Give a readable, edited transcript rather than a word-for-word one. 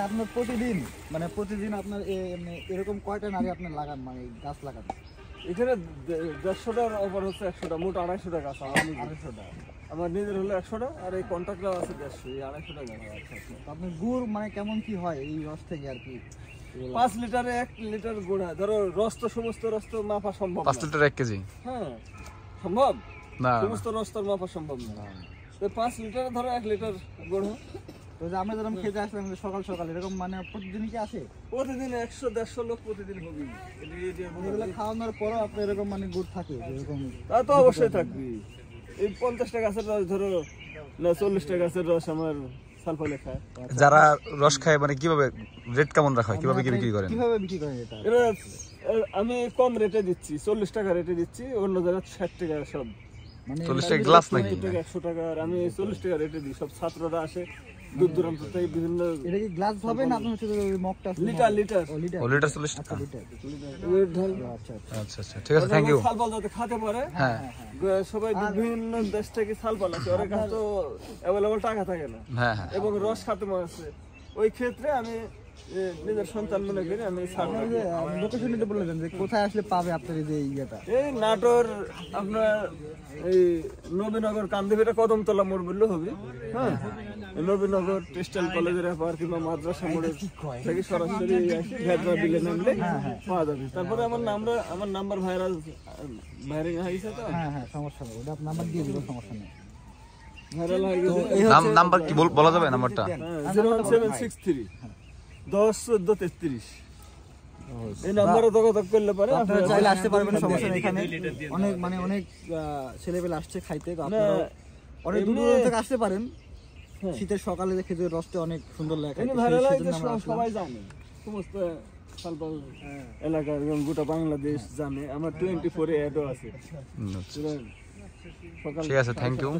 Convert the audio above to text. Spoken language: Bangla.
আপনার প্রতিদিন মানে আপনার এরকম কয়টা নারী আপনার লাগান মানে গাছ লাগান? এখানে 150টার ওপর হচ্ছে 100টা, মোট 250টা গাছ আমার নিজের। 250টা আমার নিজের হলো 100টা, আর এই কন্ট্রাক্টর আছে 150, এই 250টা গাছ। আপনার গুড় মানে কেমন কি হয় এই রস থেকে আর কি? 5 লিটারে 1 লিটার গুড় হয়। ধরো রস তো সমস্ত রস তো মাপা সম্ভব না। 5 লিটার 1 কেজি? হ্যাঁ সম্ভব না, সমস্ত রস তো মাপা সম্ভব না। তো 5 লিটারে ধরো 1 লিটার গুড় হয়। তো যে আমরা যেরকম খেতে আসলাম সকাল সকাল এরকম মানে প্রতিদিনই কি আসে? প্রতিদিন 100-150 লোক প্রতিদিন হবে। এগুলো খাওয়ানোর পরও আপনার এরকম মানে গুড় থাকে এরকম? তা তো অবশ্যই থাকবে। এই 50টা গাছের রস ধরো না 40টা গাছের রস আমার সালফালে খায়। যারা রস খায় মানে কিভাবে রেট কেমন রাখা হয়, কিভাবে কি বিক্রি করেন? কিভাবে বিক্রি করেন এটা? এটা আমি কম রেটে দিচ্ছি, 40 টাকা রেটে দিচ্ছি, অন্য জায়গায় 60 টাকা সব। মানে 40 টাকা গ্লাস নাকি? 100 টাকা, আর আমি 40 টাকা রেটে দিই। সব ছাত্ররা আসে দূর দূরান্ত থেকে বিভিন্ন। এটা কি গ্লাস হবে না আপনার হচ্ছে ওই মগটা? লিটার লিটার ও লিটার। ও লিটার 40 টাকা? লিটার। আচ্ছা আচ্ছা আচ্ছা, ঠিক আছে, থ্যাংক ইউ। সালপাল যাতে খেতে পারে। হ্যাঁ সবাই বিভিন্ন দেশ থেকে সালপাল আছে, ওর কাছে তো অ্যাভেলেবল টাকা থাকে না, হ্যাঁ হ্যাঁ। এবং রস খাতে আছে। ওই ক্ষেত্রে আমি নিজের সন্তান মনে করি আমি ছাড়বো। লোকেশন এটা বলে দেন যে কোথায় আসলে পাবে আপনার এই যে ইয়েটা? এই নাটোর আপনার এই নবীনগর কান্দিভিটা কদমতলা মোড় বললে হবে। হ্যাঁ, নবীনগর টেক্সটাইল কলেজের ব্যাপার কিংবা মাদ্রাসা মোড়ের থেকে সরাসরি ভেদরা বিলে নামলে পাওয়া যাবে। তারপরে আমার নাম্বার ভাইরাল হয়ে গেছে। তো হ্যাঁ হ্যাঁ, সমস্যা নেই, ওটা আপনার নাম্বার দিয়ে দিব, সমস্যা নেই। ভাইরাল হয়ে গেছে। নাম্বার কি বলা যাবে নাম্বারটা? 01763 10 14 33। এই নাম্বারে যোগাযোগ করলে পারে আপনারা চাইলে আসতে পারবেন, সমস্যা নেই। এখানে অনেক মানে অনেক ছেলেপেলে আসছে খাইতে, তো আপনারা অনেক দূর দূর থেকে আসতে পারেন। শীতের সকালে দেখে যে রসটা অনেক সুন্দর লাগে, ভাইরাল হয়ে গেছে, সবাই জানে, সমস্ত সালপাল এলাকার এবং গোটা বাংলাদেশ জানে। আমার 24 এ অ্যাডও আছে। ঠিক আছে, থ্যাংক ইউ।